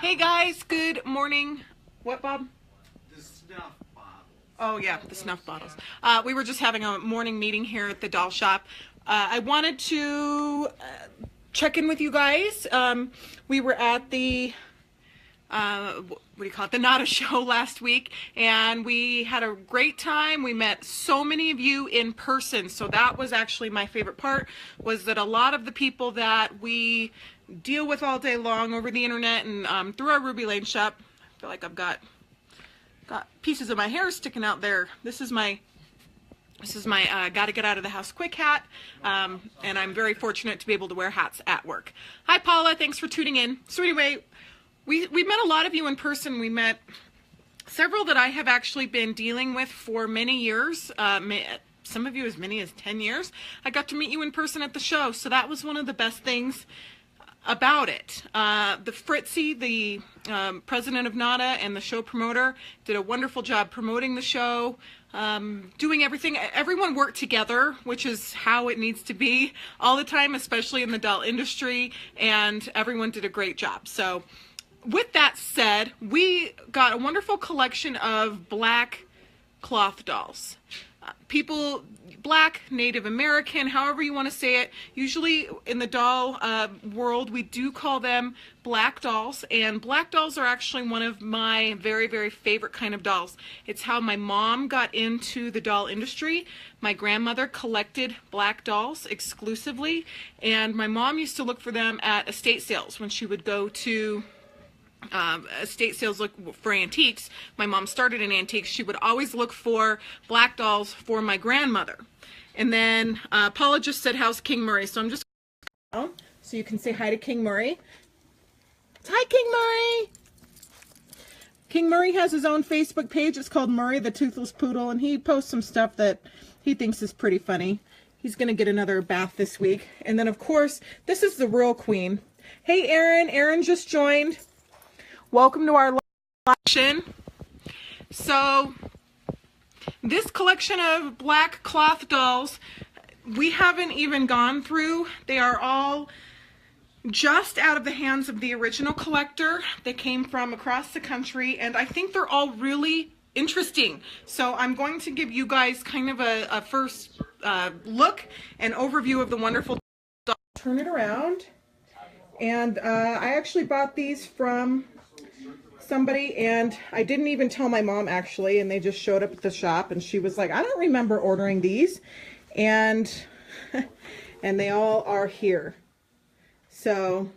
Hey guys, good morning. What, Bob? The snuff bottles. Oh yeah, the snuff bottles. We were just having a morning meeting here at the doll shop. I wanted to check in with you guys. We were at the what do you call it, the NADDA show last week, and we had a great time. We met so many of you in person, so that was actually my favorite part, was that a lot of the people that we deal with all day long over the internet and through our Ruby Lane shop. I feel like I've got pieces of my hair sticking out there. This is my gotta get out of the house quick hat, and I'm very fortunate to be able to wear hats at work. Hi Paula, thanks for tuning in. So anyway, we met a lot of you in person. We met several that I have actually been dealing with for many years, some of you as many as 10 years. I got to meet you in person at the show, so that was one of the best things about it. The Fritzy, the president of NADDA and the show promoter, did a wonderful job promoting the show, doing everything. Everyone worked together, which is how it needs to be all the time, especially in the doll industry, and everyone did a great job. So with that said, we got a wonderful collection of black cloth dolls. People, black, Native American, however you want to say it. Usually in the doll world, we do call them black dolls, and black dolls are actually one of my very, very favorite kind of dolls. It's how my mom got into the doll industry. My grandmother collected black dolls exclusively, and my mom used to look for them at estate sales when she would go to estate sales look for antiques. My mom started in antiques. She would always look for black dolls for my grandmother. And then Paula just said, how's King Murray? So I'm just so you can say hi to King Murray. Hi King Murray. King Murray has his own Facebook page. It's called Murray the Toothless Poodle, and he posts some stuff that he thinks is pretty funny. He's gonna get another bath this week. And then of course, this is the real queen. Hey Erin, Erin just joined. Welcome to our collection. So this collection of black cloth dolls, we haven't even gone through. They are all just out of the hands of the original collector. They came from across the country, and I think they're all really interesting. So I'm going to give you guys kind of a first look and overview of the wonderful dolls. Turn it around. And I actually bought these from somebody, and I didn't even tell my mom actually, and they just showed up at the shop, and she was like, I don't remember ordering these, and and they all are here. So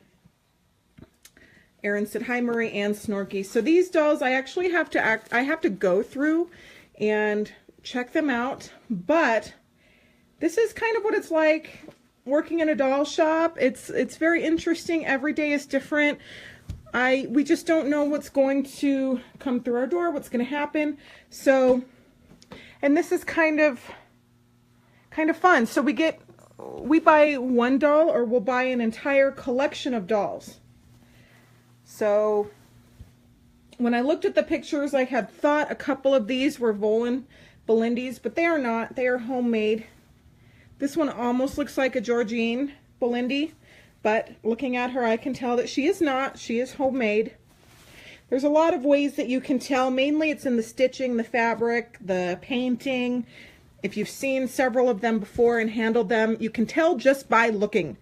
Erin said hi Murray and Snorky. So these dolls I actually have to go through and check them out, but this is kind of what it's like working in a doll shop. It's very interesting. Every day is different. We just don't know what's going to come through our door, what's going to happen. So, and this is kind of fun. So we buy one doll, or we'll buy an entire collection of dolls. So when I looked at the pictures, I had thought a couple of these were Belindi's, but they are not. They are homemade. This one almost looks like a Georgine Belindi, but looking at her, I can tell that she is not. She is homemade. There's a lot of ways that you can tell. Mainly it's in the stitching, the fabric, the painting. If you've seen several of them before and handled them, you can tell just by looking.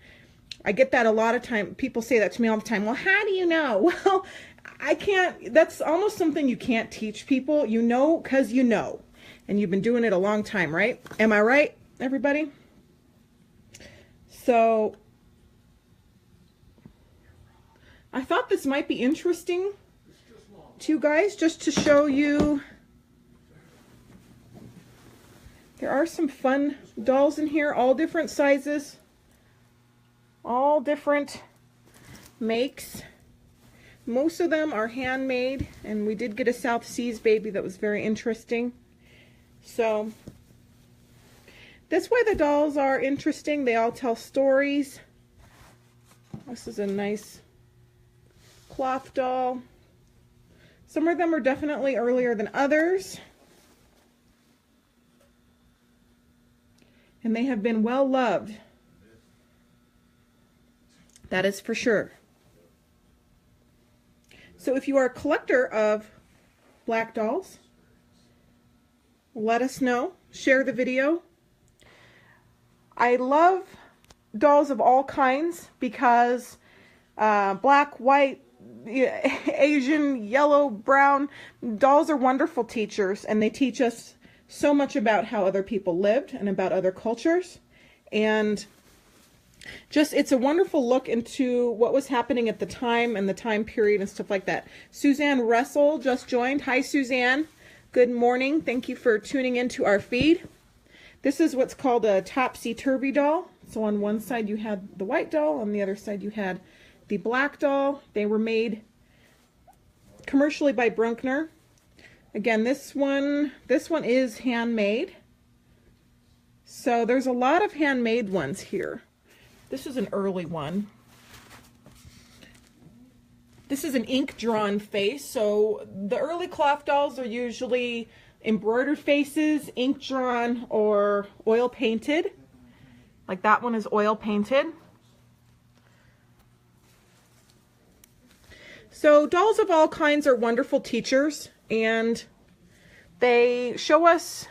I get that a lot of time. People say that to me all the time. Well, how do you know? Well, I can't. That's almost something you can't teach people. You know because you know. And you've been doing it a long time, right? Am I right, everybody? So I thought this might be interesting to you guys, just to show you. There are some fun dolls in here, all different sizes, all different makes. Most of them are handmade, and we did get a South Seas baby that was very interesting. So that's why the dolls are interesting. They all tell stories. This is a nice cloth doll. Some of them are definitely earlier than others, and they have been well loved. That is for sure. So if you are a collector of black dolls, let us know. Share the video. I love dolls of all kinds because black, white, Asian, yellow, brown, dolls are wonderful teachers, and they teach us so much about how other people lived and about other cultures. And just, it's a wonderful look into what was happening at the time and the time period and stuff like that. Suzanne Russell just joined. Hi, Suzanne. Good morning. Thank you for tuning into our feed. This is what's called a topsy-turvy doll. So on one side you had the white doll, on the other side you had the black doll. They were made commercially by Brunkner. Again, this one is handmade. So there's a lot of handmade ones here. This is an early one. This is an ink-drawn face. So the early cloth dolls are usually embroidered faces, ink-drawn, or oil-painted. Like that one is oil-painted. So dolls of all kinds are wonderful teachers, and they show us,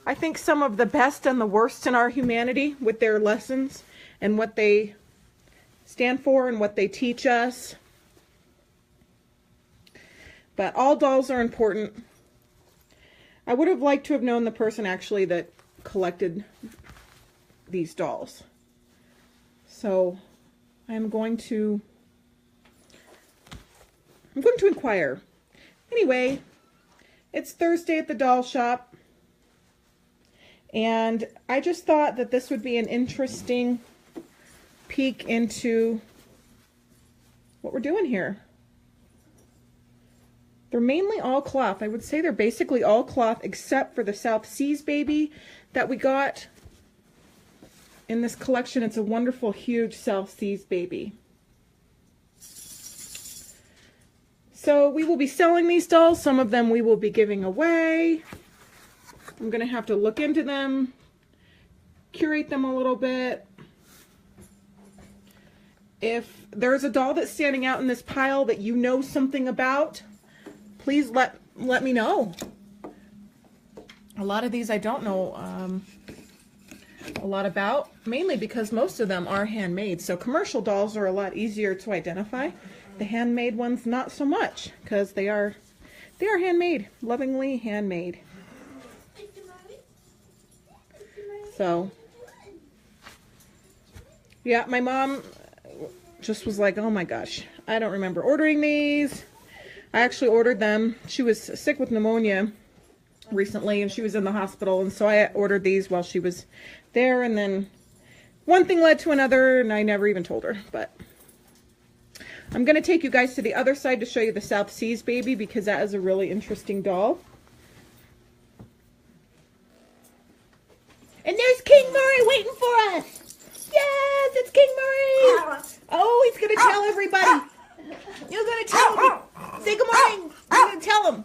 I think, some of the best and the worst in our humanity with their lessons and what they stand for and what they teach us. But all dolls are important. I would have liked to have known the person actually that collected these dolls. So I'm going to inquire. Anyway, it's Thursday at the doll shop, and I just thought that this would be an interesting peek into what we're doing here. They're mainly all cloth. I would say they're basically all cloth except for the South Seas baby that we got in this collection. It's a wonderful, huge South Seas baby. So we will be selling these dolls. Some of them we will be giving away. I'm going to have to look into them, curate them a little bit. If there's a doll that's standing out in this pile that you know something about, please let me know. A lot of these I don't know a lot about, mainly because most of them are handmade. So commercial dolls are a lot easier to identify. The handmade ones, not so much, because they are handmade, lovingly handmade. So, yeah, my mom just was like, oh my gosh, I don't remember ordering these. I actually ordered them. She was sick with pneumonia recently, and she was in the hospital, and so I ordered these while she was there, and then one thing led to another, and I never even told her. But I'm going to take you guys to the other side to show you the South Seas baby, because that is a really interesting doll. And there's King Murray waiting for us. Yes, it's King Murray. Oh, he's going to tell everybody. You're going to tell him. Say good morning. You're going to tell him.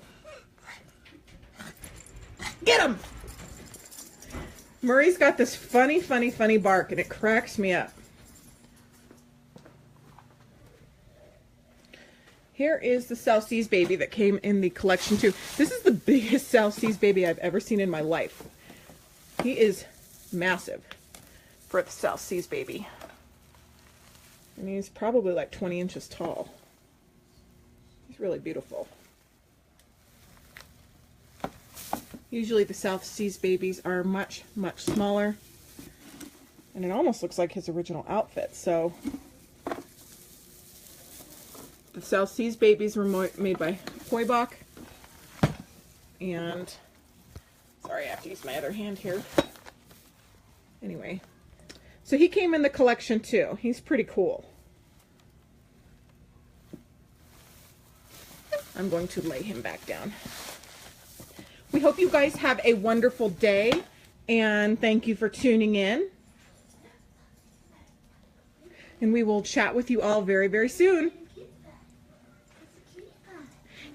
Get him. Murray's got this funny bark, and it cracks me up. Here is the South Seas baby that came in the collection too. This is the biggest South Seas baby I've ever seen in my life. He is massive for the South Seas baby. And he's probably like 20 inches tall. He's really beautiful. Usually the South Seas babies are much smaller. And it almost looks like his original outfit. So the South Seas babies were made by Hoybach. And sorry, I have to use my other hand here. Anyway, so he came in the collection too. He's pretty cool. I'm going to lay him back down. We hope you guys have a wonderful day, and thank you for tuning in. And we will chat with you all very soon.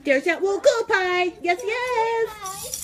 There's that little girl pie. Yes, yes.